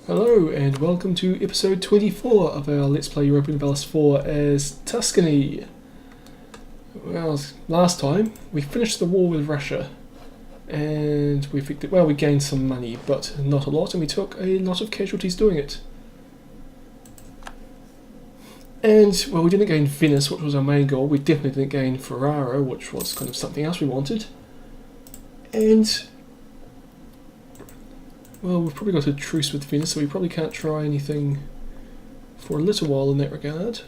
Hello and welcome to episode 24 of our Let's Play Europa Universalis 4 as Tuscany. Well, last time we finished the war with Russia and we gained some money, but not a lot, and we took a lot of casualties doing it. And, well, we didn't gain Venice, which was our main goal. We definitely didn't gain Ferrara, which was kind of something else we wanted. And, well, we've probably got a truce with Venice, so we probably can't try anything for a little while in that regard.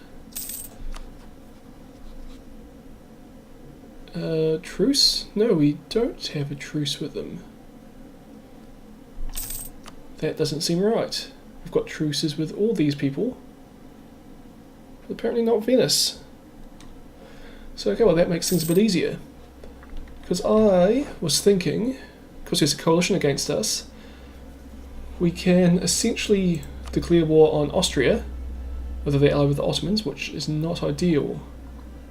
Truce? No, we don't have a truce with them. That doesn't seem right. We've got truces with all these people, but apparently not Venice. So, okay, well, that makes things a bit easier. Because I was thinking, because there's a coalition against us, we can essentially declare war on Austria, whether they're allied with the Ottomans, which is not ideal.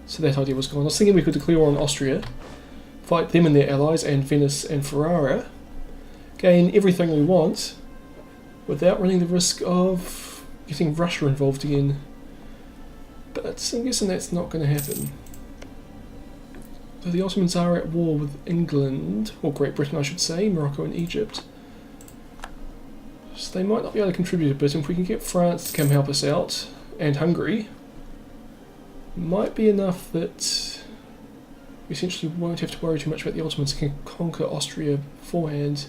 So that idea was gone. I was thinking we could declare war on Austria, fight them and their allies, and Venice and Ferrara, gain everything we want, without running the risk of getting Russia involved again. But I'm guessing that's not going to happen. Though the Ottomans are at war with England, or Great Britain I should say, Morocco and Egypt. So they might not be able to contribute a bit. If we can get France to come help us out, and Hungary, might be enough that we essentially won't have to worry too much about the Ottomans can conquer Austria beforehand.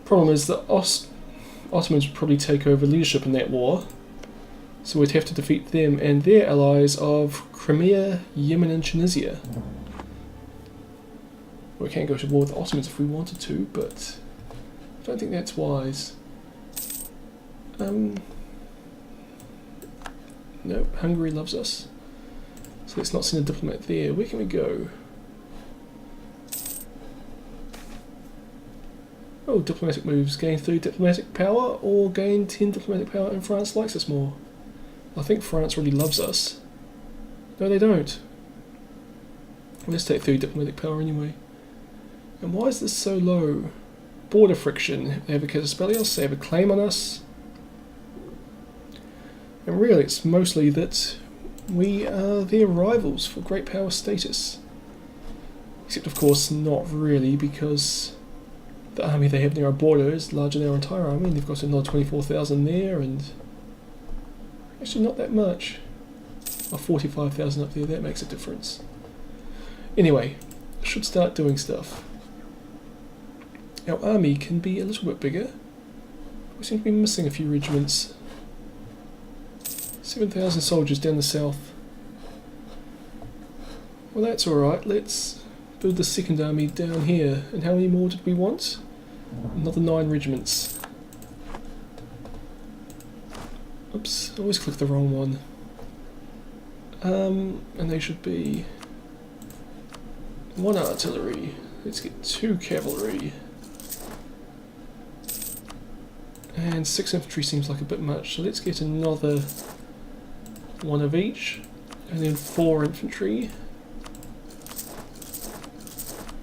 Problem is that Ottomans would probably take over leadership in that war, so we'd have to defeat them and their allies of Crimea, Yemen and Tunisia. We can't go to war with the Ottomans if we wanted to, but I don't think that's wise. Nope, Hungary loves us. So let's not send a diplomat there. Where can we go? Oh, diplomatic moves. Gain 3 diplomatic power or gain 10 diplomatic power, and France likes us more. I think France really loves us. No, they don't. Let's take 3 diplomatic power anyway. And why is this so low? Border friction. They have a casus bellius, they have a claim on us. And really it's mostly that we are their rivals for great power status. Except of course not really, because the army they have near our border is larger than our entire army, and they've got another 24,000 there, and actually not that much. Or 45,000 up there, that makes a difference. Anyway, should start doing stuff. Our army can be a little bit bigger. We seem to be missing a few regiments. 7,000 soldiers down the south. Well, that's alright. Let's build the second army down here. And how many more did we want? Another 9 regiments. Oops, I always click the wrong one. And they should be 1 artillery. Let's get 2 cavalry. And 6 infantry seems like a bit much, so let's get another 1 of each, and then 4 infantry.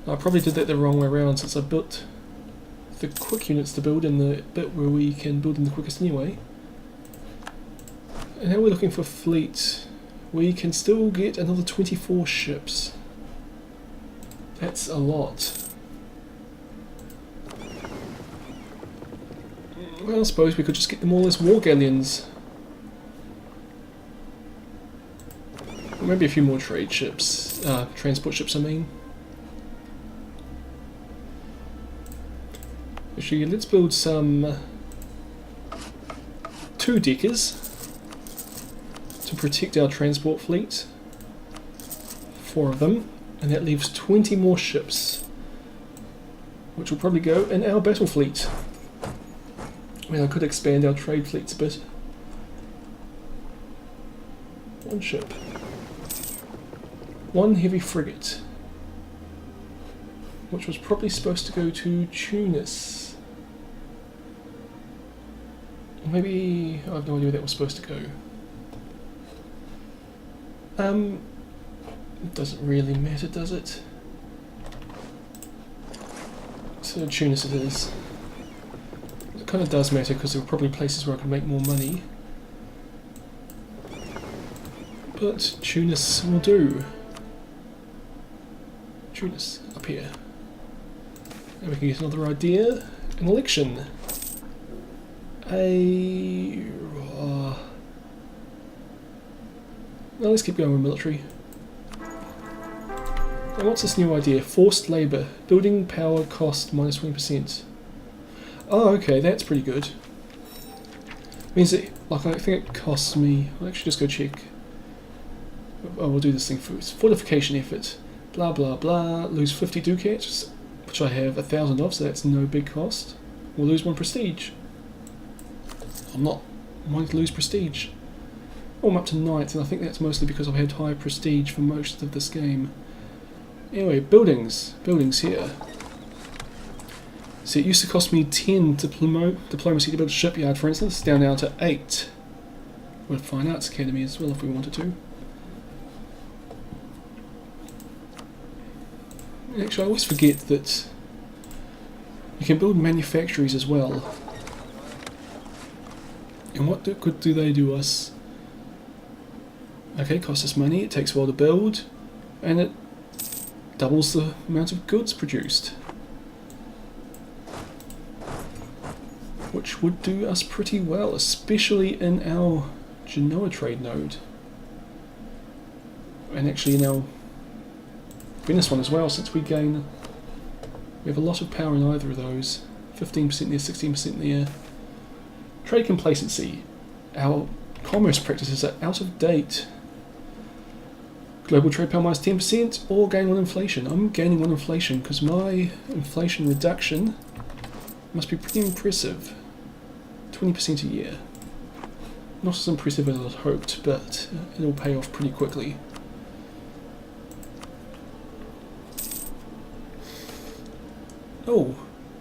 I probably did that the wrong way around, since I built the quick units to build in the bit where we can build them the quickest anyway. And now we're looking for fleet. We can still get another 24 ships. That's a lot. Well, I suppose we could just get them all as war galleons. Or maybe a few more trade ships, transport ships I mean. Actually, let's build some 2-deckers to protect our transport fleet. 4 of them, and that leaves 20 more ships, which will probably go in our battle fleet. I mean, I could expand our trade fleets a bit. 1 ship. 1 heavy frigate, which was probably supposed to go to Tunis. Or maybe, I have no idea where that was supposed to go. It doesn't really matter, does it? So Tunis it is. kind of does matter because there are probably places where I can make more money. But Tunis will do. Tunis, up here. And we can get another idea. An election. Well, let's keep going with military. And what's this new idea? Forced labour. Building power cost minus 20%. Oh, okay, that's pretty good. Means that, like, I think it costs me... I'll actually just go check. Oh, we'll do this thing first. Fortification effort. Blah, blah, blah. Lose 50 ducats, which I have 1,000 of, so that's no big cost. We'll lose 1 prestige. I'm not wanting to lose prestige. Oh, I'm up to 9th, and I think that's mostly because I've had high prestige for most of this game. Anyway, buildings. Buildings here. See, it used to cost me 10 diplomacy to build a shipyard, for instance, down now to 8. With Fine Arts Academy as well, if we wanted to. Actually, I always forget that you can build manufactories as well. And what good do they do us? Okay, it costs us money, it takes a while to build, and it doubles the amount of goods produced. Which would do us pretty well, especially in our Genoa trade node. And actually in our Venice one as well, since we have a lot of power in either of those. 15% there, 16% there. Trade complacency. Our commerce practices are out of date. Global trade power minus 10% or gain 1 inflation. I'm gaining 1 inflation because my inflation reduction must be pretty impressive. 20% a year. Not as impressive as I had hoped, but it'll pay off pretty quickly. Oh,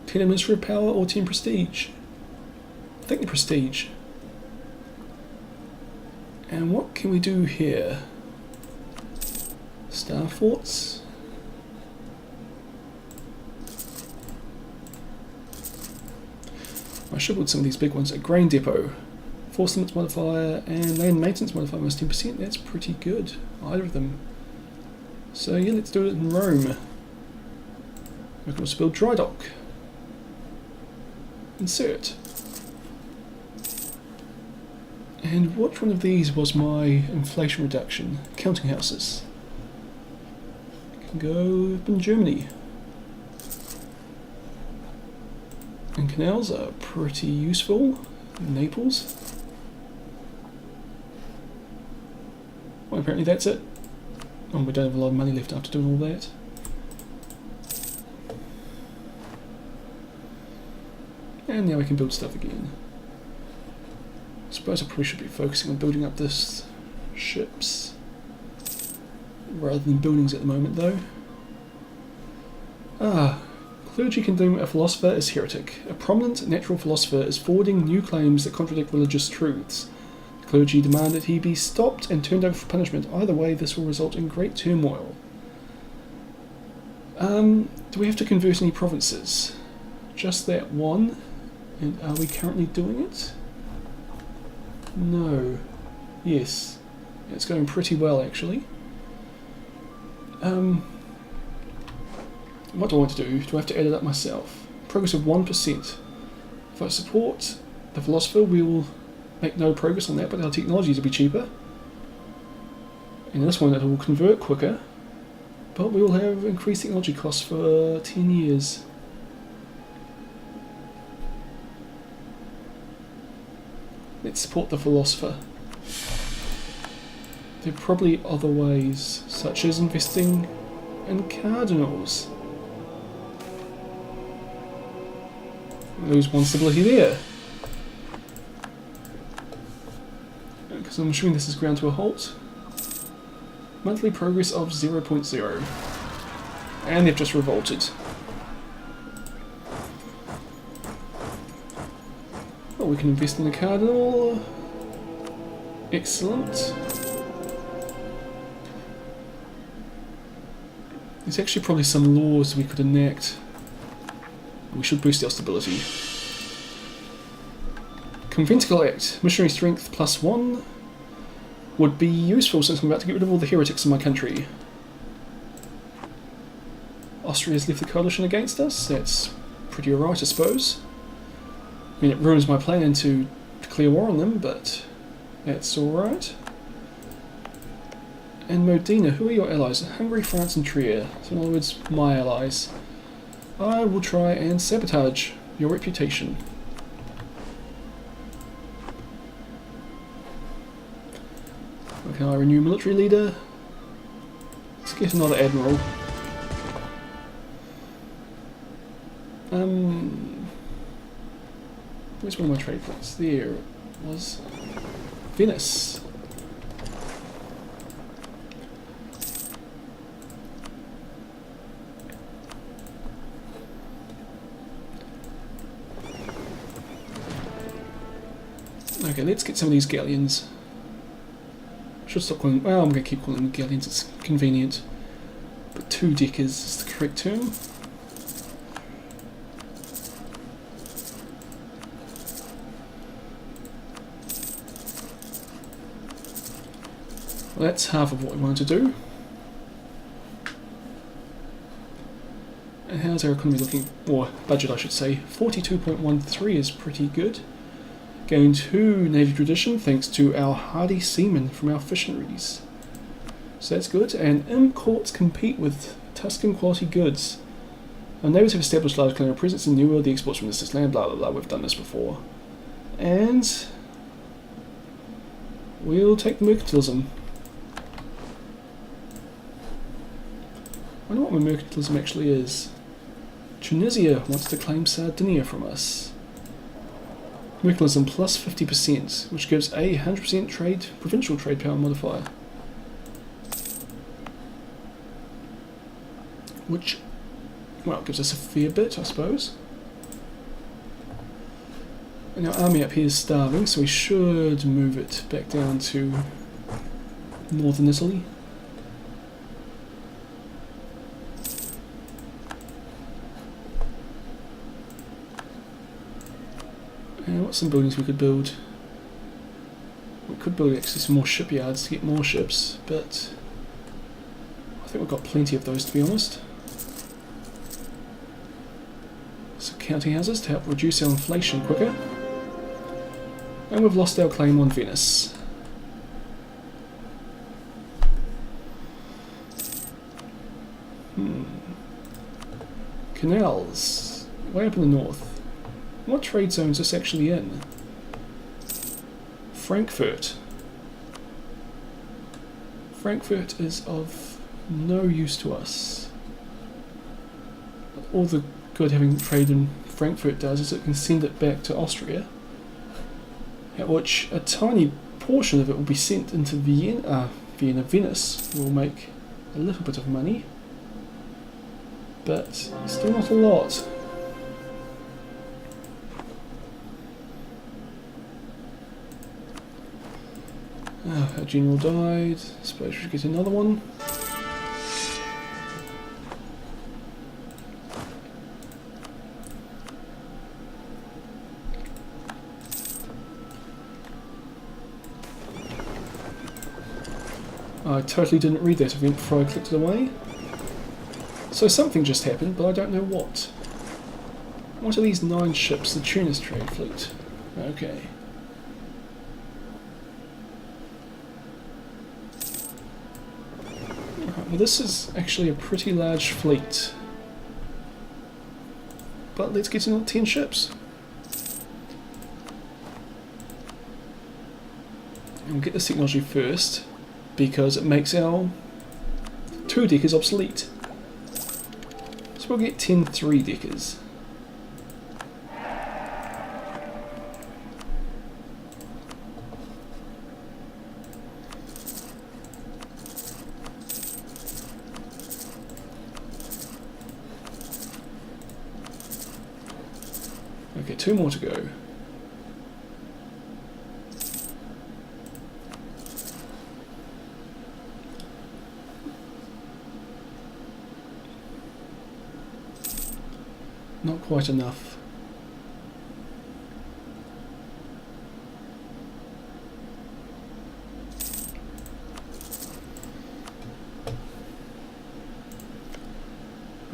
10 administrative power or 10 prestige? I think the prestige. And what can we do here? Star forts. I should build some of these big ones. A grain depot. Force limits modifier and land maintenance modifier minus 10%. That's pretty good. Either of them. So yeah, let's do it in Rome. We can also build dry dock. Insert. And which one of these was my inflation reduction? Counting houses. Can go up in Germany. And canals are pretty useful. Naples. Well, apparently that's it. Oh, we don't have a lot of money left after doing all that. And now we can build stuff again. I suppose I probably should be focusing on building up this ships rather than buildings at the moment, though. Clergy condemn a philosopher as heretic. A prominent natural philosopher is forwarding new claims that contradict religious truths. The clergy demand that he be stopped and turned over for punishment. Either way, this will result in great turmoil. Do we have to convert any provinces? Just that one? And are we currently doing it? No. Yes. It's going pretty well, actually. What do I want to do? Do I have to add it up myself? Progress of 1%. If I support the philosopher, we will make no progress on that, but our technology will be cheaper. In this one, it will convert quicker, but we will have increased technology costs for 10 years. Let's support the philosopher. There are probably other ways, such as investing in cardinals. Lose 1 stability there. Because I'm assuming this is ground to a halt. Monthly progress of 0.0. And they've just revolted. Oh, we can invest in the cardinal. Excellent. There's actually probably some laws we could enact. We should boost our stability. Conventicle Act. Missionary strength +1 would be useful since I'm about to get rid of all the heretics in my country. Austria has left the coalition against us. That's pretty alright, I suppose. I mean, it ruins my plan to declare war on them, but that's alright. And Modena, who are your allies? Hungary, France and Trier. So in other words, my allies. I will try and sabotage your reputation. Can I renew military leader? Let's get another admiral. Where's one of my trade points? There it was. Venice. Okay, let's get some of these galleons. Should stop calling. Well, I'm going to keep calling them galleons. It's convenient. But 2 deckers is the correct term. Well, that's half of what we wanted to do. And how's our economy looking? Or budget, I should say. 42.13 is pretty good. Going to Navy tradition thanks to our hardy seamen from our fisheries. So that's good. And imports compete with Tuscan quality goods. Our neighbours have established large colonial presence in New World, the exports from this land, blah blah blah, we've done this before. And we'll take the mercantilism. I wonder what mercantilism actually is. Tunisia wants to claim Sardinia from us. Mercantilism plus 50%, which gives a 100% trade, provincial trade power modifier. Which, well, gives us a fair bit, I suppose. And our army up here is starving, so we should move it back down to northern Italy. And what's some buildings we could build? We could build actually some more shipyards to get more ships, but I think we've got plenty of those, to be honest. So counting houses to help reduce our inflation quicker. And we've lost our claim on Venice. Canals, way up in the north. What trade zone is this actually in? Frankfurt. Frankfurt is of no use to us. All the good having trade in Frankfurt does is it can send it back to Austria, at which a tiny portion of it will be sent into Venice will make a little bit of money, but still not a lot. Oh, our general died. Suppose we should get another one. I totally didn't read that event before I clicked it away. So something just happened, but I don't know what. What are these 9 ships? The Tunis trade fleet. Okay. Well, this is actually a pretty large fleet. But let's get in 10 ships. And we'll get this technology first, because it makes our 2-deckers obsolete. So we'll get 10 3-deckers. Okay, 2 more to go. Not quite enough.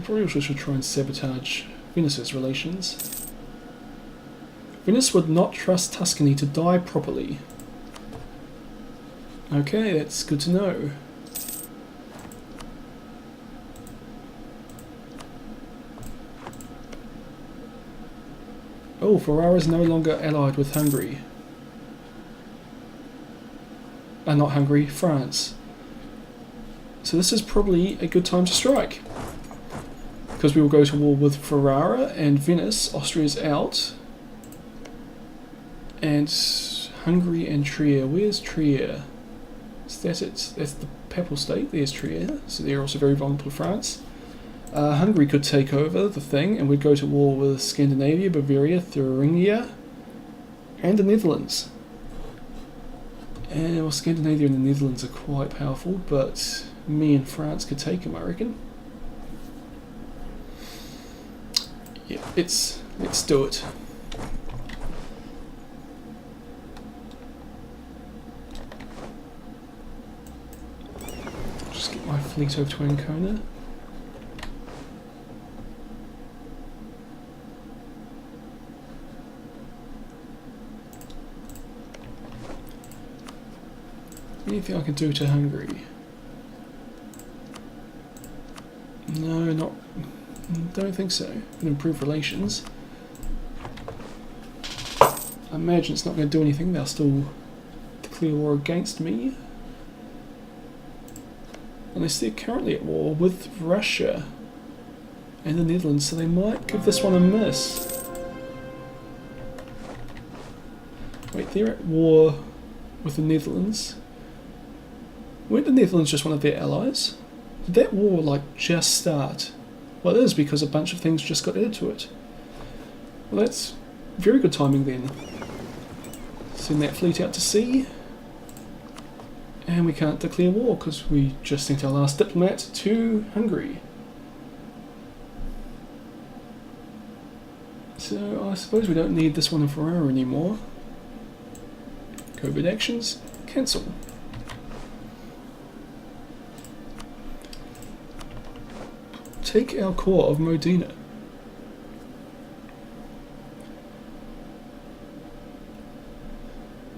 probably also should try and sabotage Venice's relations. Venice would not trust Tuscany to die properly. Okay, that's good to know. Oh, Ferrara is no longer allied with Hungary. Not Hungary, France. So this is probably a good time to strike. Because we will go to war with Ferrara and Venice. Austria's out. And Hungary and Trier. Where's Trier? Is that it? That's the Papal State. There's Trier. So they're also very vulnerable to France. Hungary could take over the thing, and we'd go to war with Scandinavia, Bavaria, Thuringia, and the Netherlands. And well, Scandinavia and the Netherlands are quite powerful, but me and France could take them, I reckon. Yeah, let's do it. Just get my fleet over to Ancona. Anything I can do to Hungary? No, don't think so. Can improve relations. I imagine it's not going to do anything. They'll still declare war against me. Unless they're currently at war with Russia and the Netherlands, so they might give this one a miss. Wait, they're at war with the Netherlands. Weren't the Netherlands just one of their allies? Did that war just start? Well, it is, because a bunch of things just got added to it. Well, that's very good timing then. Send that fleet out to sea. And we can't declare war because we just sent our last diplomat to Hungary. So I suppose we don't need this one in Ferrara anymore. Covert actions, cancel. Take our core of Modena.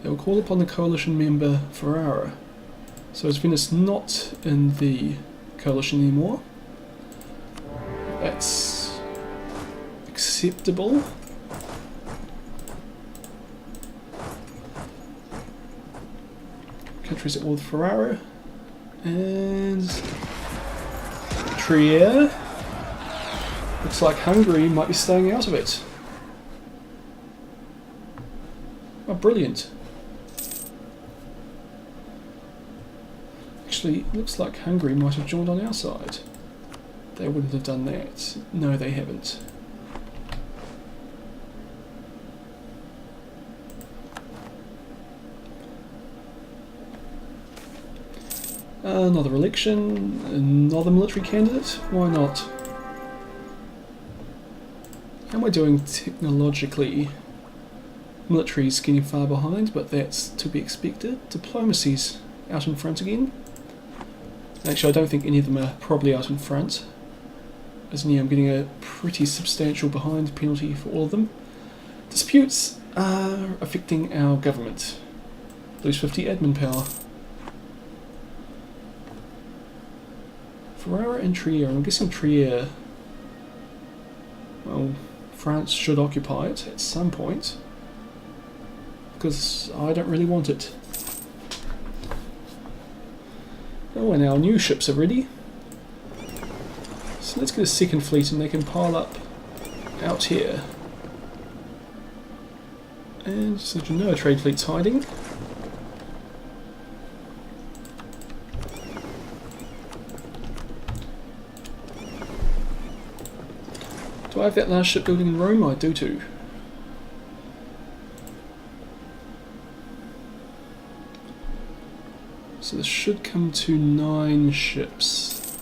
They will call upon the coalition member Ferrara. So is Venice not in the coalition anymore? That's acceptable. Countries at war with Ferrara. And Trier. Looks like Hungary might be staying out of it. Oh, brilliant. Actually, looks like Hungary might have joined on our side. They wouldn't have done that. No, they haven't. Another election, another military candidate, why not? How am I doing technologically? Military's getting far behind, but that's to be expected. Diplomacy's out in front again. Actually, I don't think any of them are probably out in front. As I'm getting a pretty substantial behind penalty for all of them. Disputes are affecting our government. Lose 50 admin power. Ferrara and Trier. I'm guessing Trier. Well, France should occupy it at some point. Because I don't really want it. Oh, and our new ships are ready. So let's get a second fleet and they can pile up out here. And so you know, a trade fleet's hiding. Do I have that last shipbuilding in Rome? I do too. So this should come to 9 ships.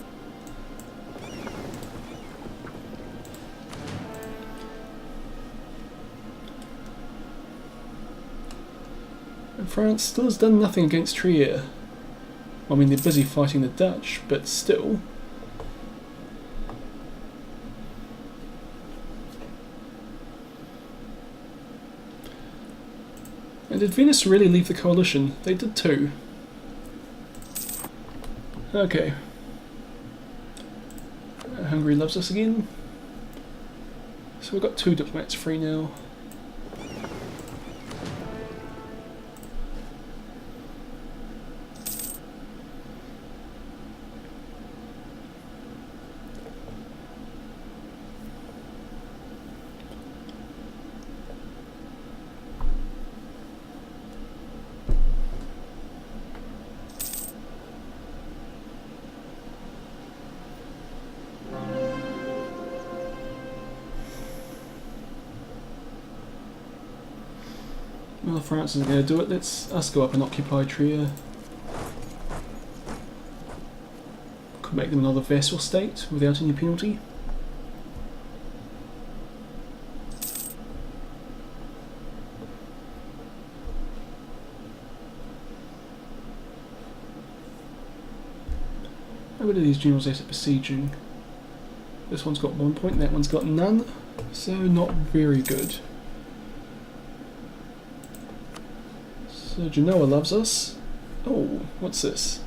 And France still has done nothing against Trier. I mean, they're busy fighting the Dutch, but still. And did Venice really leave the coalition? They did too. Okay. Hungary loves us again. So we've got 2 diplomats free now. Well, France isn't going to do it. Let's us go up and occupy Trier. Could make them another vassal state without any penalty. How good are these generals at besieging? This one's got 1 point, that one's got none, so not very good. So Genoa loves us. Oh, what's this?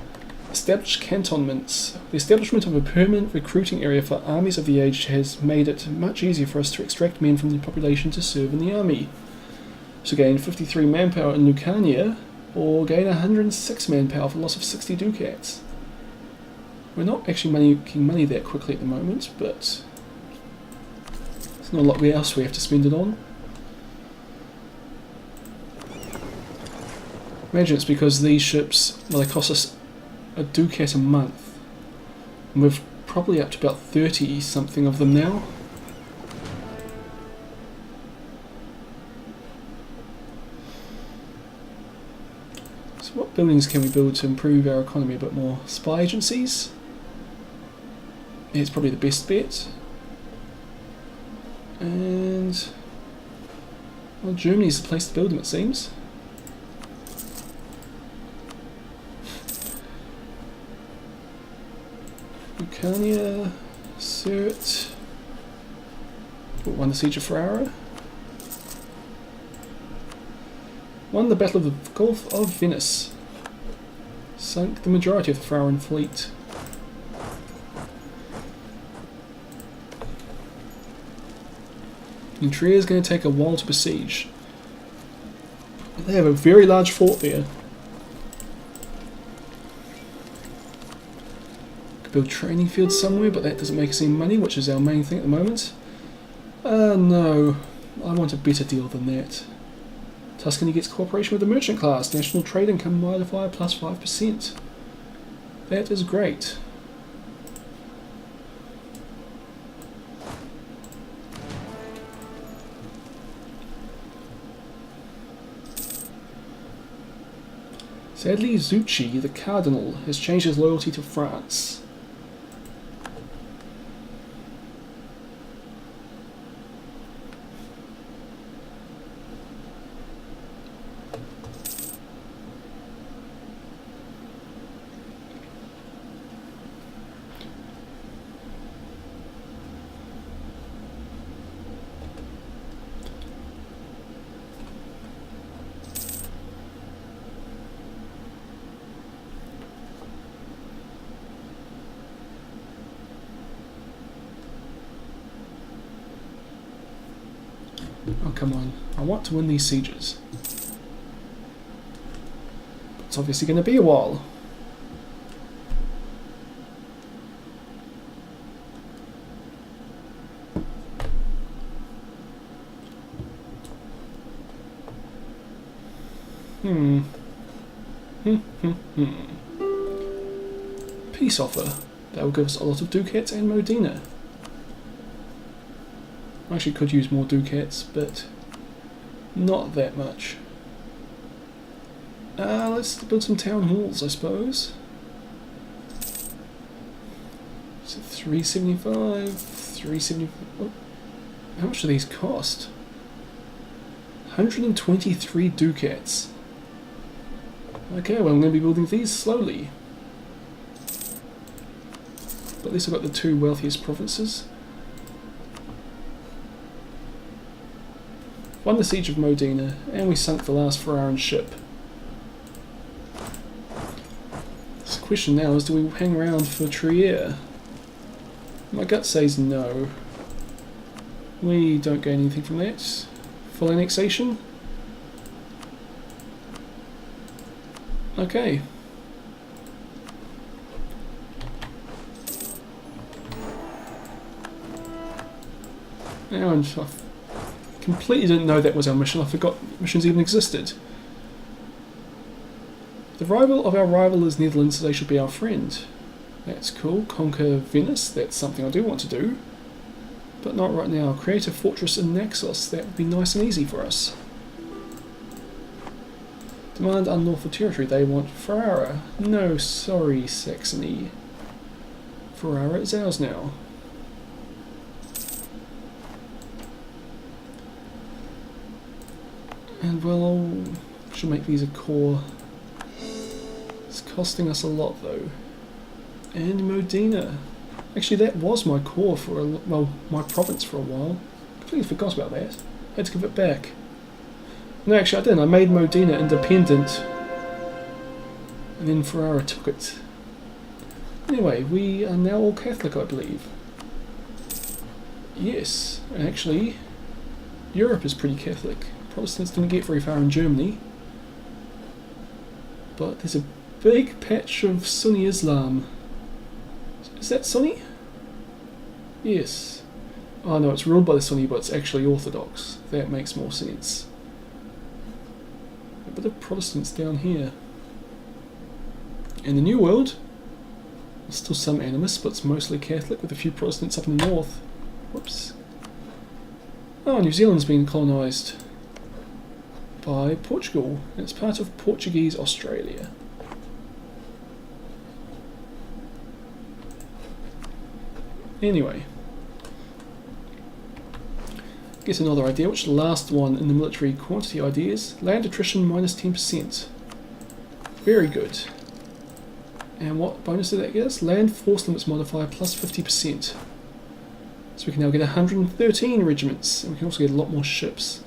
Established cantonments. The establishment of a permanent recruiting area for armies of the age has made it much easier for us to extract men from the population to serve in the army. So gain 53 manpower in Lucania, or gain 106 manpower for loss of 60 ducats. We're not actually making money that quickly at the moment, but there's not a lot else we have to spend it on. Imagine it's because these ships, well, they cost us a ducat a month. And we're probably up to about 30 something of them now. So what buildings can we build to improve our economy a bit more? Spy agencies? It's probably the best bet. And well, Germany's the place to build them, it seems. Lucania, Cert, won the siege of Ferrara, won the Battle of the Gulf of Venice, sunk the majority of the Ferraran fleet. And Trier is going to take a while to besiege. They have a very large fort there. Build training fields somewhere, but that doesn't make us any money, which is our main thing at the moment. No, I want a better deal than that. Tuscany gets cooperation with the merchant class. National trade income multiplier plus 5%. That is great. Sadly, Zucchi, the cardinal, has changed his loyalty to France. Oh, come on. I want to win these sieges. It's obviously going to be a while. Peace offer. That will give us a lot of ducats and Modena. I actually could use more ducats, but not that much. Let's build some town halls, I suppose. So 375, 375. Oh, how much do these cost? 123 ducats. Okay, well I'm going to be building these slowly. But at least I've got the 2 wealthiest provinces. won the siege of Modena, and we sunk the last Ferraran ship. So the question now is, do we hang around for Trier? My gut says no. We don't gain anything from that. Full annexation? Okay. Now, and I completely didn't know that was our mission. I forgot missions even existed. The rival of our rival is Netherlands, so they should be our friend. That's cool. Conquer Venice, that's something I do want to do. But not right now. Create a fortress in Naxos, that would be nice and easy for us. Demand unlawful territory, they want Ferrara. No, sorry, Saxony. Ferrara is ours now. And well, should make these a core. It's costing us a lot though. And Modena. Actually, that was my core for my province for a while. Completely forgot about that. Had to give it back. No, actually I didn't. I made Modena independent, and then Ferrara took it. Anyway, we are now all Catholic, I believe. Yes, and actually, Europe is pretty Catholic. Protestants didn't get very far in Germany, but there's a big patch of Sunni Islam. Is that Sunni? Yes. Oh no, it's ruled by the Sunni, but it's actually Orthodox. That makes more sense. A bit of Protestants down here. In the New World, there's still some animists, but it's mostly Catholic, with a few Protestants up in the north. Whoops. Oh, New Zealand's been colonised by Portugal. It's part of Portuguese Australia. Anyway, get another idea, which is the last one in the military quantity ideas. Land attrition minus 10%. Very good. And what bonus did that get us? Land force limits modifier plus 50%. So we can now get 113 regiments, and we can also get a lot more ships.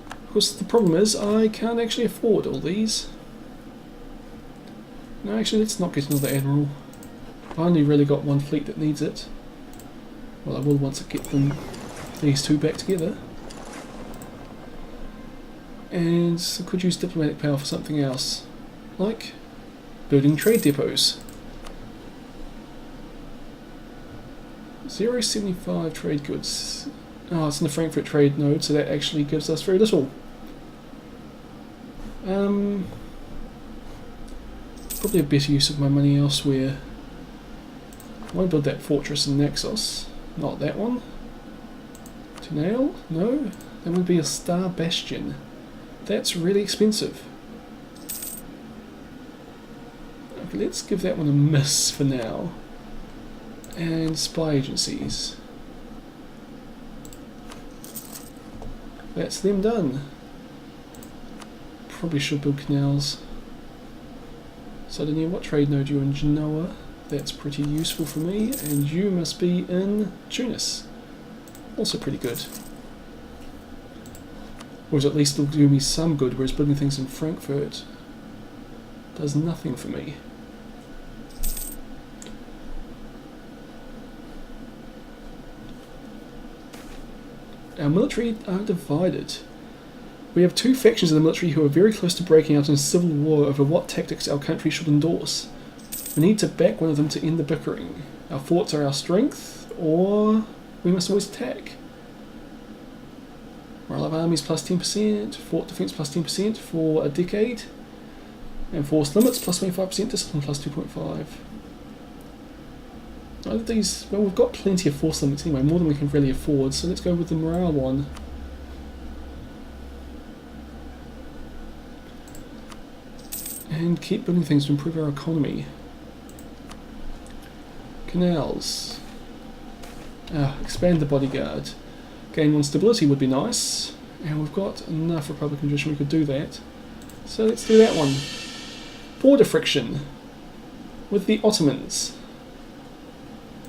Of course, the problem is I can't actually afford all these. No, actually, let's not get another admiral. I only really got one fleet that needs it. Well, I will once I get these two back together. And I could use diplomatic power for something else, like building trade depots. 0.75 trade goods. Oh, it's in the Frankfurt trade node, so that actually gives us very little. Probably a better use of my money elsewhere. I want to build that fortress in Naxos. Not that one. To nail? No. That would be a star bastion. That's really expensive. Okay, let's give that one a miss for now. And spy agencies. That's them done. Probably should build canals. So I don't know what trade node you're in. Genoa. That's pretty useful for me, and you must be in Tunis. Also pretty good. Or at least it'll do me some good, whereas building things in Frankfurt does nothing for me. Our military are divided. We have two factions in the military who are very close to breaking out in a civil war over what tactics our country should endorse. We need to back one of them to end the bickering. Our forts are our strength, or we must always attack. Morale of armies plus 10%, fort defence plus 10% for a decade, and force limits plus 25%, discipline plus 2.5. Either of these, well, we've got plenty of force limits anyway, more than we can really afford, so let's go with the morale one. And keep building things to improve our economy. Canals. Expand the bodyguard. Gain 1 stability would be nice. And we've got enough Republican tradition we could do that. So let's do that one. Border friction with the Ottomans.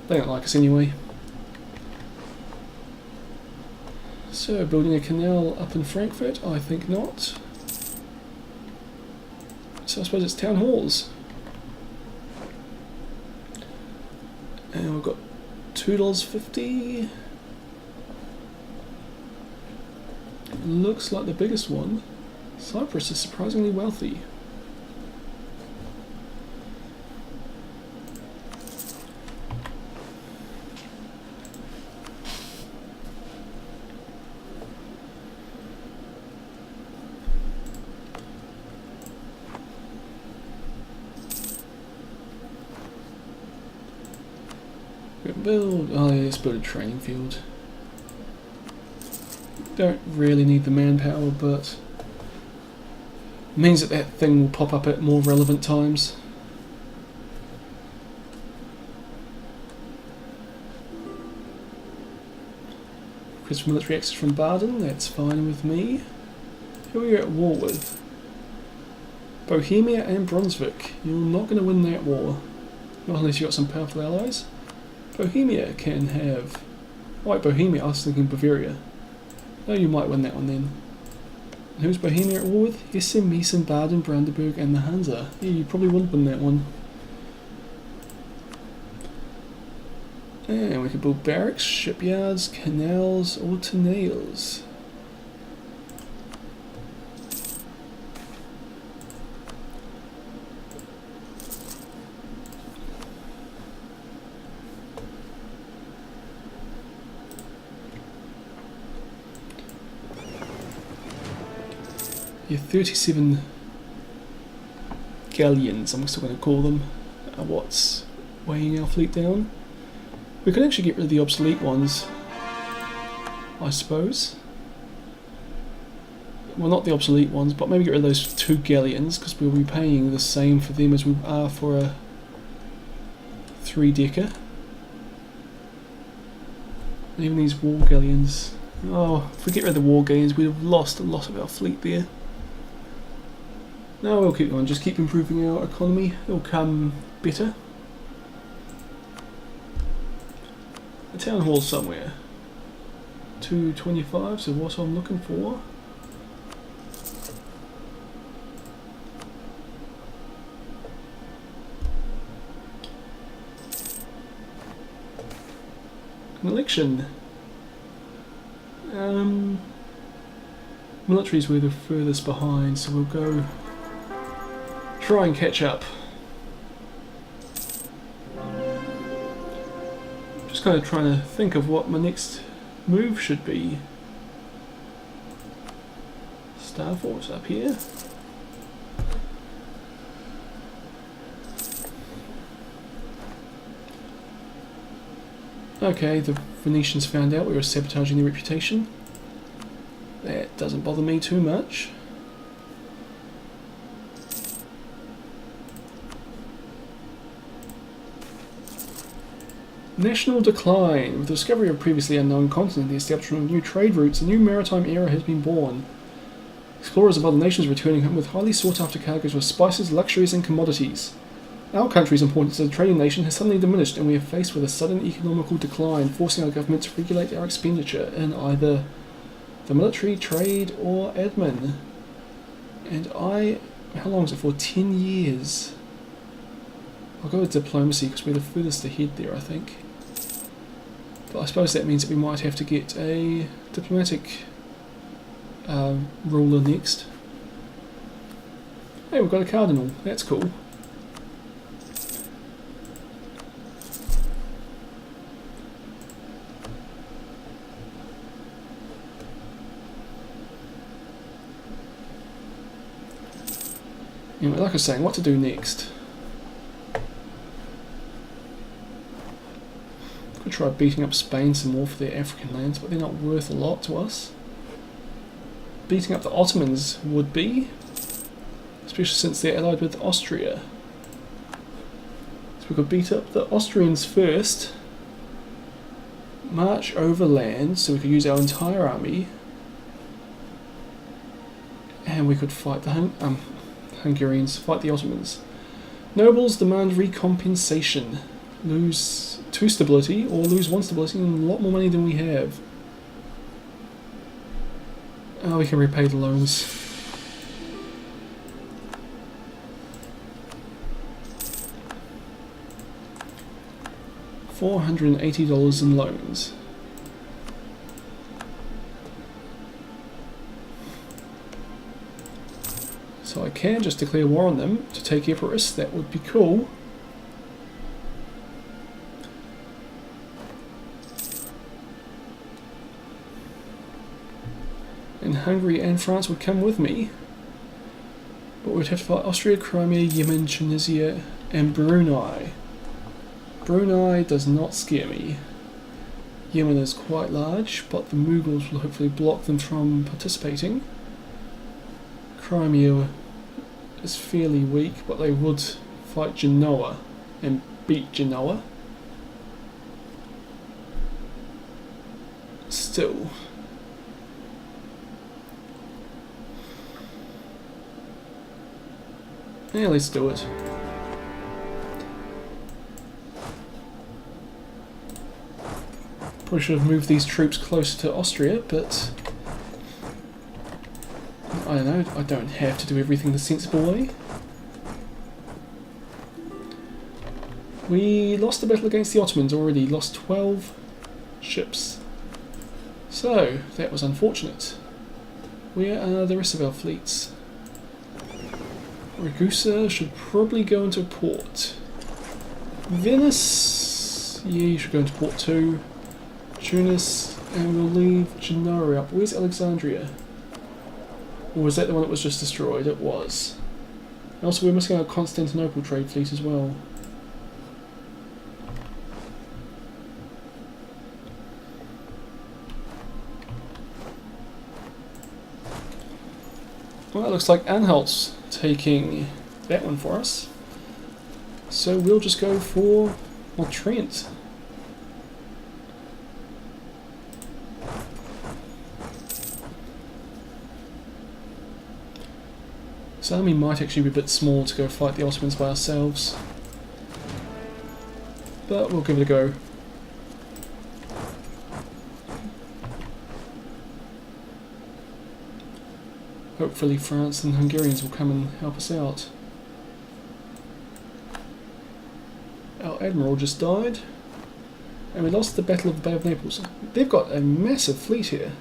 They don't like us anyway. So, building a canal up in Frankfurt? I think not. So I suppose it's town halls. And we've got $2.50. Looks like the biggest one. Cyprus is surprisingly wealthy. Let's build a training field. Don't really need the manpower, but it means that thing will pop up at more relevant times. Request for military access from Baden, that's fine with me. Who are you at war with? Bohemia and Brunswick. You're not going to win that war. Not unless you've got some powerful allies. Bohemia can have... Oh wait, Bohemia, I was thinking Bavaria. No, you might win that one then. And who's Bohemia at war with? Hessen, Meissen, Baden, Brandenburg and the Hansa. Yeah, you probably wouldn't win that one. And we could build barracks, shipyards, canals or tunnels. Yeah, 37 galleons, I'm still going to call them, are what's weighing our fleet down. We could actually get rid of the obsolete ones, I suppose. Well, not the obsolete ones, but maybe get rid of those 2 galleons, because we'll be paying the same for them as we are for a 3-decker. And even these war galleons. Oh, if we get rid of the war galleons, we'd have lost a lot of our fleet there. No, we'll keep going, just keep improving our economy, it'll come better. A town hall somewhere. 225, so what I'm looking for. An election. Military's we're the furthest behind, so we'll go try and catch up. Just kind of trying to think of what my next move should be. Star Force up here. Okay, the Venetians found out we were sabotaging their reputation. That doesn't bother me too much. National decline. With the discovery of a previously unknown continent, the establishment of new trade routes, a new maritime era has been born. Explorers of other nations returning home with highly sought-after cargoes of spices, luxuries and commodities. Our country's importance as a trading nation has suddenly diminished, and we are faced with a sudden economical decline, forcing our government to regulate our expenditure in either the military, trade or admin. And how long is it for? 10 years. I'll go with diplomacy because we're the furthest ahead there, I think. But I suppose that means that we might have to get a diplomatic ruler next. Hey, we've got a cardinal. That's cool. Anyway, like I was saying, what to do next? Could try beating up Spain some more for their African lands, but they're not worth a lot to us. Beating up the Ottomans would be, especially since they're allied with Austria. So we could beat up the Austrians first, march overland, so we could use our entire army, and we could fight the Hungarians, fight the Ottomans. Nobles demand recompensation. Lose 2 stability or lose 1 stability and a lot more money than we have. Oh, we can repay the loans. $480 in loans. So I can just declare war on them to take Epirus. That would be cool. And Hungary and France would come with me. But we'd have to fight Austria, Crimea, Yemen, Tunisia, and Brunei. Brunei does not scare me. Yemen is quite large, but the Mughals will hopefully block them from participating. Crimea is fairly weak, but they would fight Genoa and beat Genoa. Still. Yeah, let's do it. Probably should have moved these troops closer to Austria, but I don't know, I don't have to do everything the sensible way. We lost the battle against the Ottomans already, lost 12 ships. So, that was unfortunate. Where are the rest of our fleets? Ragusa should probably go into port. Venice, yeah, you should go into port too. Tunis, and we'll leave Genoa up. Where's Alexandria? Or was that the one that was just destroyed? It was. And also we're missing our Constantinople trade fleet as well. Well, it looks like Anhalt's taking that one for us. So we'll just go for, well, Trent. This army might actually be a bit small to go fight the Ottomans by ourselves. But we'll give it a go. Hopefully France and Hungarians will come and help us out. Our admiral just died. And we lost the Battle of the Bay of Naples. They've got a massive fleet here.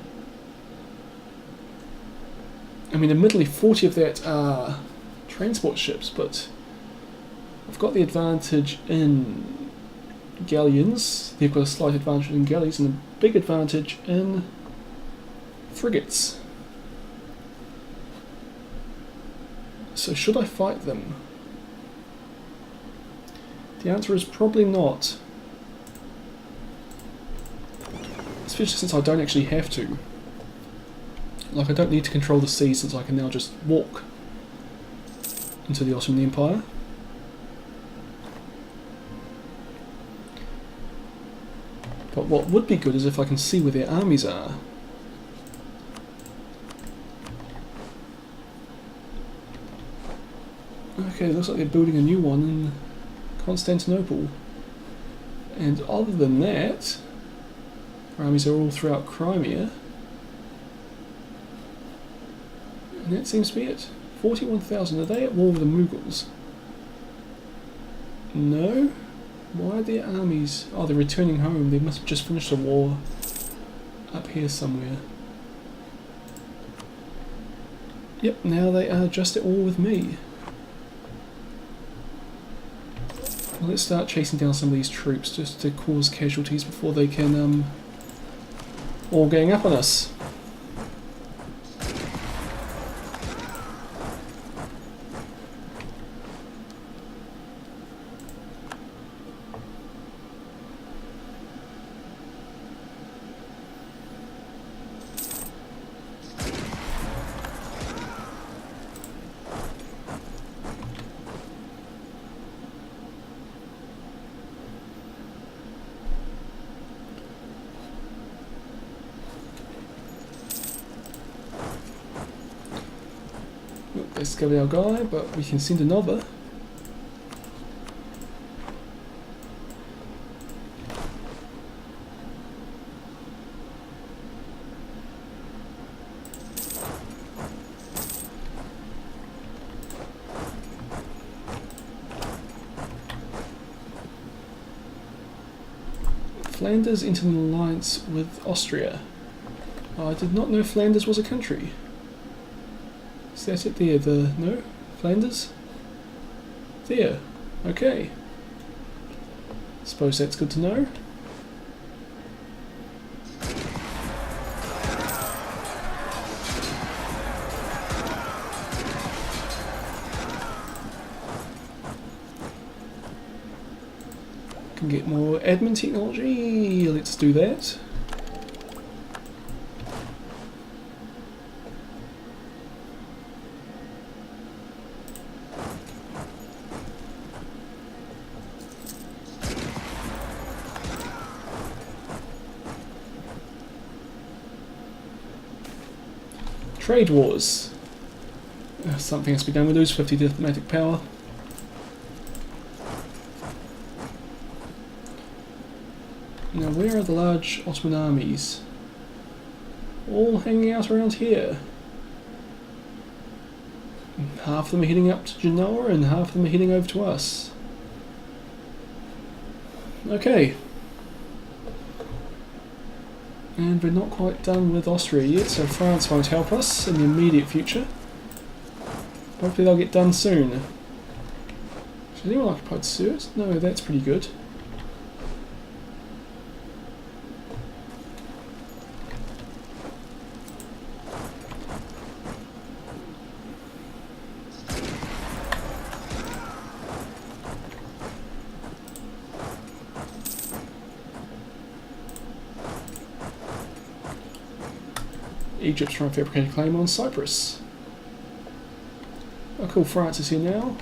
I mean, admittedly 40 of that are transport ships, but I've got the advantage in galleons. They've got a slight advantage in galleys and a big advantage in frigates. So should I fight them? The answer is probably not. Especially since I don't actually have to. Like, I don't need to control the sea since I can now just walk into the Ottoman Empire. But what would be good is if I can see where their armies are. Okay, looks like they're building a new one in Constantinople. And other than that, our armies are all throughout Crimea. And that seems to be it. 41,000. Are they at war with the Mughals? No? Why are their armies... Oh, they're returning home. They must have just finished a war up here somewhere. Yep, now they are just at war with me. Well, let's start chasing down some of these troops just to cause casualties before they can all gang up on us. Let's go with our guy, but we can send another. Flanders entered an alliance with Austria. I did not know Flanders was a country. Is that it there? No? Flanders? There. Okay. Suppose that's good to know. Can get more admin technology. Let's do that. Trade wars. Something has to be done. We lose 50 diplomatic power. Now, where are the large Ottoman armies? All hanging out around here. Half of them are heading up to Genoa and half of them are heading over to us. Okay. And we're not quite done with Austria yet, so France won't help us in the immediate future. Hopefully they'll get done soon. Has anyone occupied Suez? No, that's pretty good. Egypt's trying to fabricate a claim on Cyprus. Oh cool, France is here now.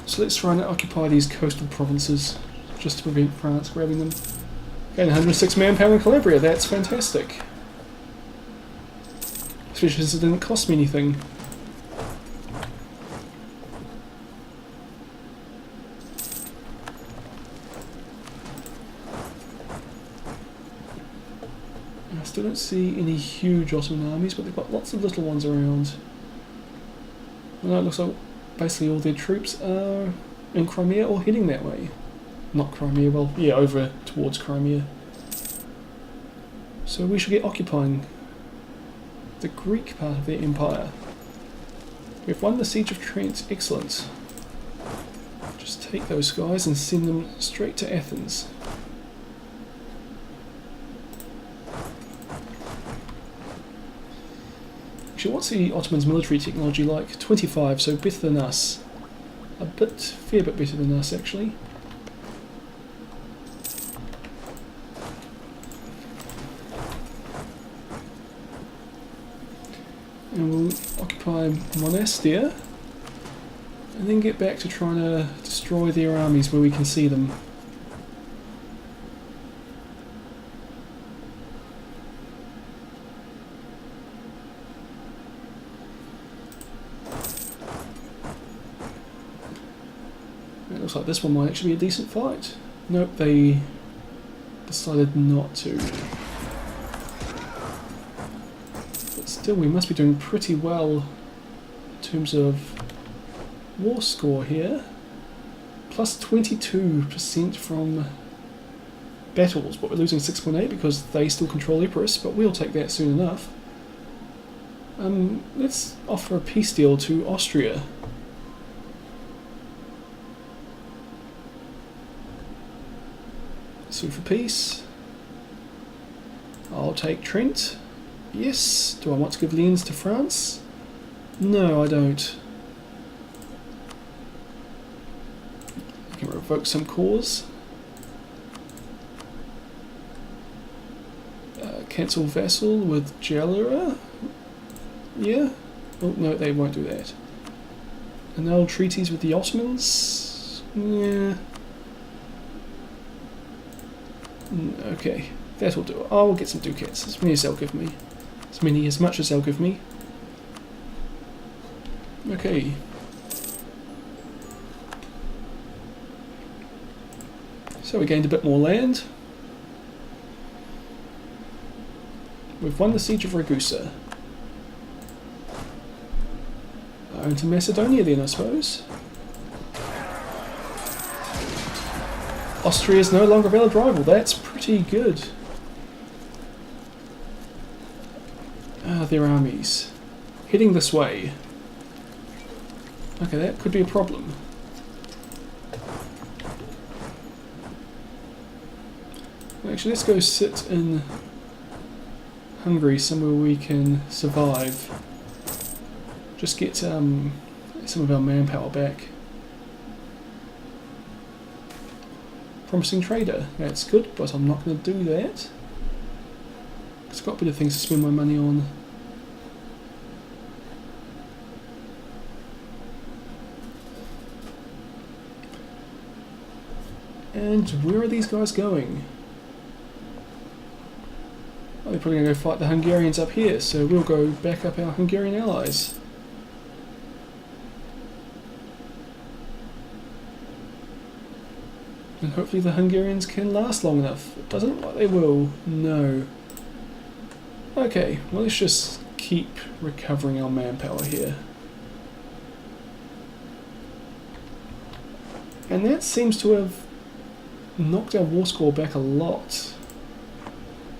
So let's try and occupy these coastal provinces, just to prevent France grabbing them. Gain 106 manpower in Calabria, that's fantastic. Especially since it didn't cost me anything. I still don't see any huge Ottoman armies, but they've got lots of little ones around. And it looks like basically all their troops are in Crimea or heading that way. Not Crimea, well, yeah, over towards Crimea. So we should get occupying the Greek part of their empire. We've won the siege of Trent, excellent. Just take those guys and send them straight to Athens. Actually, what's the Ottomans' military technology like? 25, so better than us. Fair bit better than us, actually. And we'll occupy Monastir, and then get back to trying to destroy their armies where we can see them. It looks like this one might actually be a decent fight. Nope, they decided not to. But still, we must be doing pretty well in terms of war score here. Plus 22% from battles, but we're losing 6.8 because they still control Epirus, but we'll take that soon enough. Let's offer a peace deal to Austria. Sue for peace. I'll take Trent. Yes. Do I want to give Liens to France? No, I don't. I can revoke some cause. Cancel vassal with Jalera. Yeah. Oh no, they won't do that. Annul treaties with the Ottomans. Yeah. Okay, that'll do. I will get some ducats, as many as they'll give me. As much as they'll give me. Okay. So we gained a bit more land. We've won the siege of Ragusa. Into Macedonia then, I suppose. Austria is no longer a valid rival. That's pretty good. Their armies. Heading this way. Okay, that could be a problem. Actually, let's go sit in Hungary, somewhere we can survive. Just get some of our manpower back. Promising trader, that's good, but I'm not going to do that. I've got a bit of things to spend my money on. And where are these guys going? Oh, they're probably going to go fight the Hungarians up here, so we'll go back up our Hungarian allies. And hopefully the Hungarians can last long enough. It doesn't look like they will. No. Okay, well let's just keep recovering our manpower here. And that seems to have knocked our war score back a lot.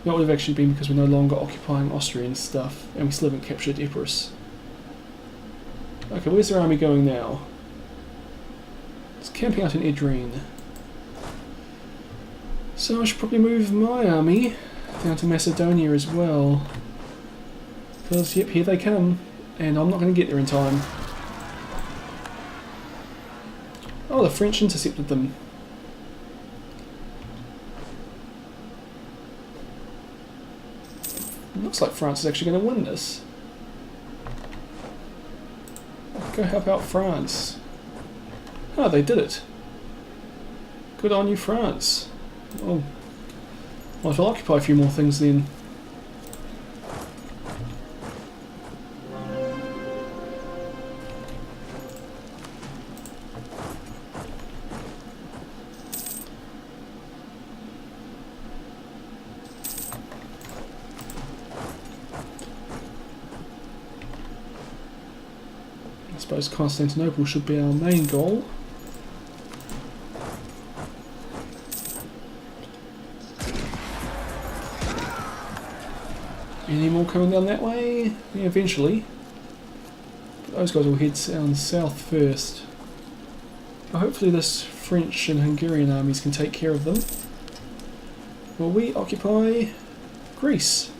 That would have actually been because we're no longer occupying Austrian stuff, and we still haven't captured Epirus. Okay, where's their army going now? It's camping out in Adriatic. So I should probably move my army down to Macedonia as well. Because, yep, here they come, and I'm not going to get there in time. Oh, the French intercepted them. Looks like France is actually going to win this. Go help out France. Oh, they did it. Good on you, France. Oh, well, I'll occupy a few more things then. I suppose Constantinople should be our main goal. Any more coming down that way? Yeah, eventually. But those guys will head down south first. But hopefully this French and Hungarian armies can take care of them. While we occupy Greece.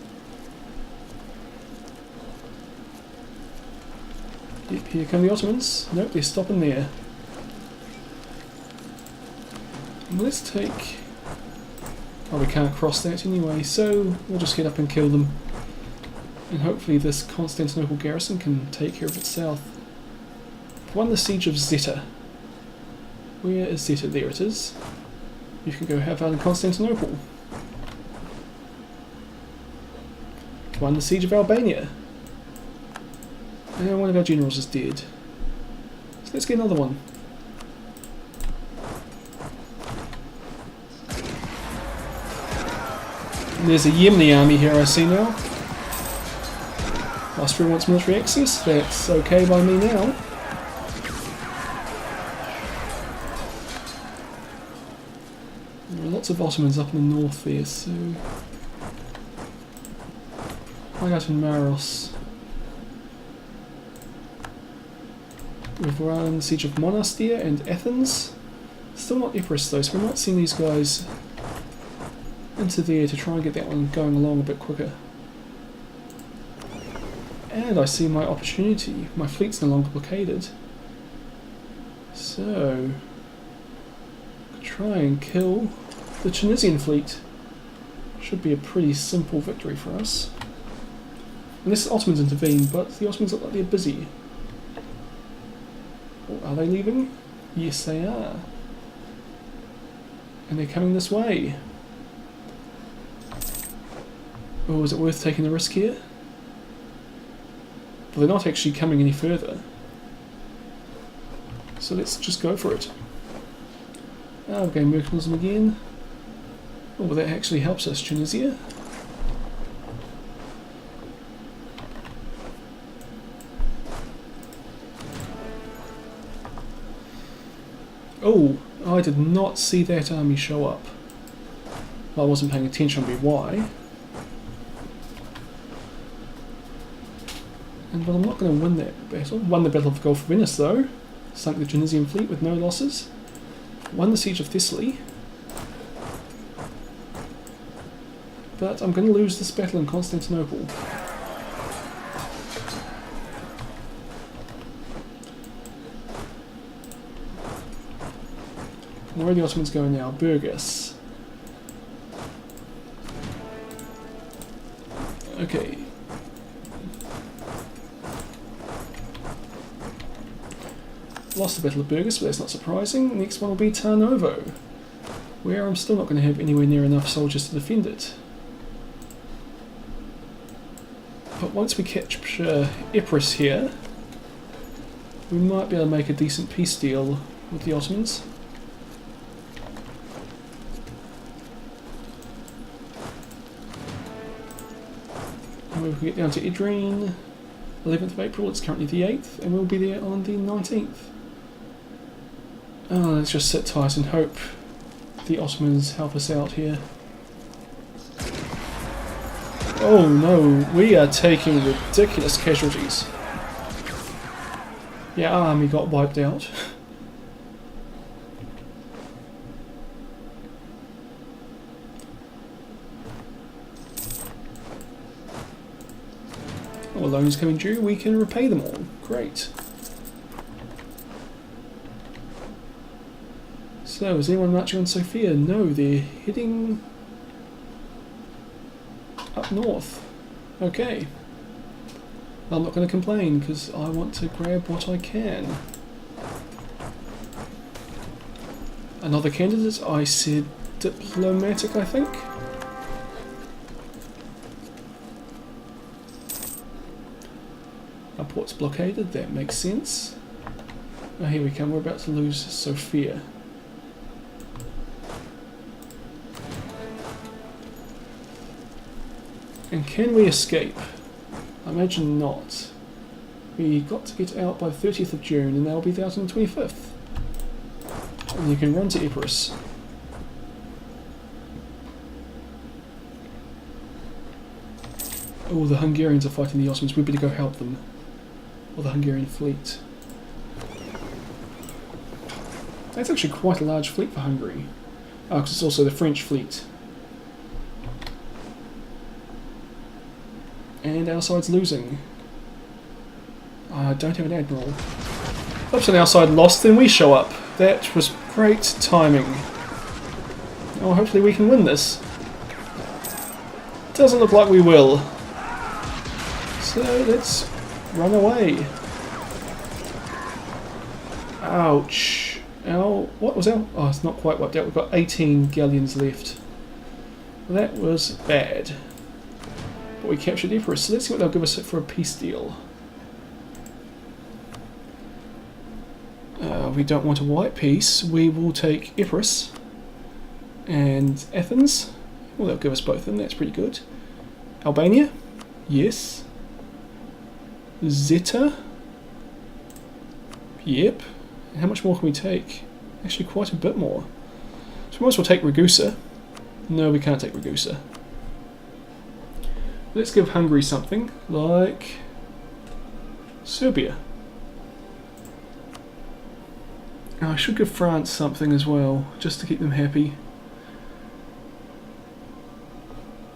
Yep, here come the Ottomans. Nope, they're stopping there. And let's take... Oh, we can't cross that anyway, so we'll just head up and kill them. And hopefully this Constantinople garrison can take care of itself. Won the siege of Zeta. Where is Zeta? There it is. You can go have out in Constantinople. Won the siege of Albania. And one of our generals is dead. So let's get another one. And there's a Yemeni army here I see now. Austria wants military access. That's okay by me now. There are lots of Ottomans up in the north there, so... I got in Maros. We've run Siege of Monastir and Athens. Still not Epirus though, so we might send these guys into there to try and get that one going along a bit quicker. And I see my opportunity. My fleet's no longer blockaded. So... try and kill the Tunisian fleet. Should be a pretty simple victory for us. Unless the Ottomans intervene, but the Ottomans look like they're busy. Are they leaving? Yes, they are. And they're coming this way. Oh, is it worth taking the risk here? Well, they're not actually coming any further. So let's just go for it. Oh, we're going Mercantilism again. Oh, well, that actually helps us, Tunisia. Oh, I did not see that army show up. Well, I wasn't paying attention, would be why. And well, I'm not going to win that battle. Won the Battle of Gulf Venice though. Sunk the Tunisian fleet with no losses. Won the Siege of Thessaly. But I'm going to lose this battle in Constantinople. Where are the Ottomans going now? Burgas. Okay. Lost the Battle of Burgas, but that's not surprising. Next one will be Tarnovo, where I'm still not going to have anywhere near enough soldiers to defend it. But once we capture Ypres here, we might be able to make a decent peace deal with the Ottomans. And we can get down to Idrine, 11th of April, it's currently the 8th, and we'll be there on the 19th. Let's just sit tight and hope the Ottomans help us out here. Oh no, we are taking ridiculous casualties. Yeah, our army got wiped out. Oh, a loan is coming due, we can repay them all. Great. So, is anyone marching on Sofia? No, they're heading up north. Okay. I'm not going to complain because I want to grab what I can. Another candidate, I said diplomatic, I think. Our port's blockaded, that makes sense. Oh, here we come, we're about to lose Sofia. And can we escape? I imagine not. We got to get out by the 30th of June and they'll be out on the 25th. And you can run to Ypres. Oh, the Hungarians are fighting the Ottomans. We better go help them. Or the Hungarian fleet. That's actually quite a large fleet for Hungary. Oh, because it's also the French fleet. And our side's losing. I don't have an admiral. Oops, and our side lost, then we show up. That was great timing. Oh, hopefully we can win this. Doesn't look like we will. So let's run away. Ouch. What was our... Oh, it's not quite wiped out. We've got 18 galleons left. That was bad. But we captured Ypres, so let's see what they'll give us for a peace deal. We don't want a white peace. We will take Ypres and Athens. Well, they'll give us both of them. That's pretty good. Albania? Yes. Zeta? Yep. And how much more can we take? Actually, quite a bit more. So we might as well take Ragusa. No, we can't take Ragusa. Let's give Hungary something, like Serbia. Oh, I should give France something as well, just to keep them happy.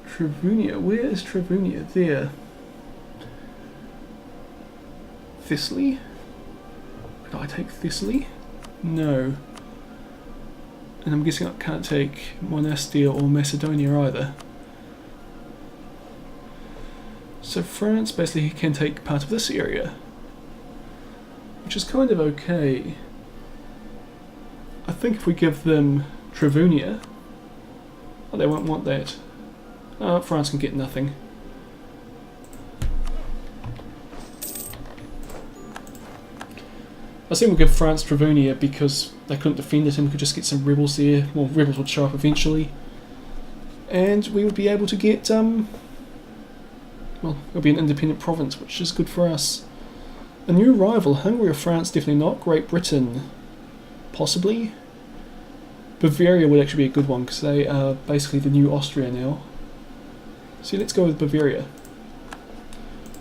Travunia, where is Travunia? There. Thessaly? Could I take Thessaly? No. And I'm guessing I can't take Monastir or Macedonia either. So France basically can take part of this area, which is kind of okay. I think if we give them Travunia, oh, they won't want that. France can get nothing. I think we'll give France Travunia because they couldn't defend it and we could just get some rebels there. Well, rebels would show up eventually. And we would be able to get, well, it'll be an independent province, which is good for us. A new rival, Hungary or France, definitely not. Great Britain, possibly. Bavaria would actually be a good one because they are basically the new Austria now. So let's go with Bavaria.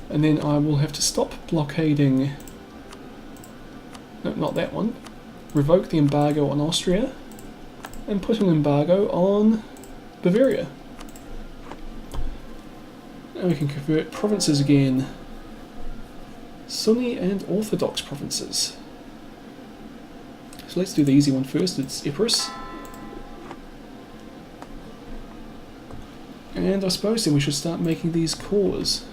And then I will have to stop blockading... No, not that one. Revoke the embargo on Austria and put an embargo on Bavaria. And we can convert provinces again. Sunni and Orthodox provinces. So let's do the easy one first, it's Epirus. And I suppose then we should start making these cores.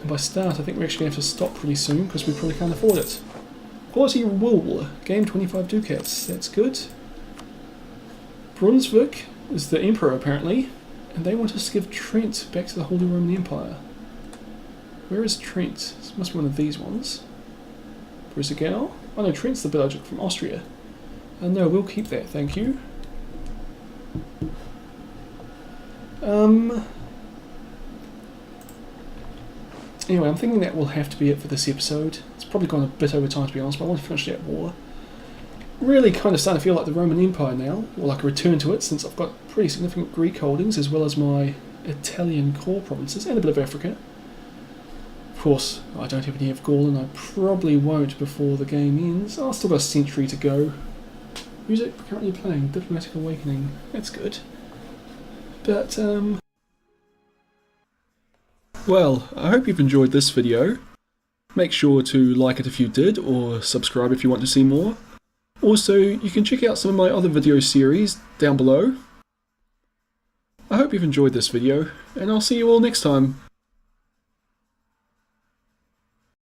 And by start I think we're actually going to have to stop pretty soon because we probably can't afford it. Quality wool, gain 25 ducats, that's good. Brunswick is the emperor apparently, and they want us to give Trent back to the Holy Roman Empire. Where is Trent? This must be one of these ones. Brisgau? Oh no, Trent's the Belgic from Austria. No, we'll keep that, thank you. Anyway, I'm thinking that will have to be it for this episode. It's probably gone a bit over time to be honest, but I want to finish that war. Really kind of starting to feel like the Roman Empire now, or like a return to it, since I've got pretty significant Greek holdings as well as my Italian core provinces and a bit of Africa. Of course, I don't have any of Gaul and I probably won't before the game ends. I've still got a century to go. Music currently playing, Diplomatic Awakening, that's good. But, well, I hope you've enjoyed this video. Make sure to like it if you did, or subscribe if you want to see more. Also, you can check out some of my other video series down below. I hope you've enjoyed this video, and I'll see you all next time.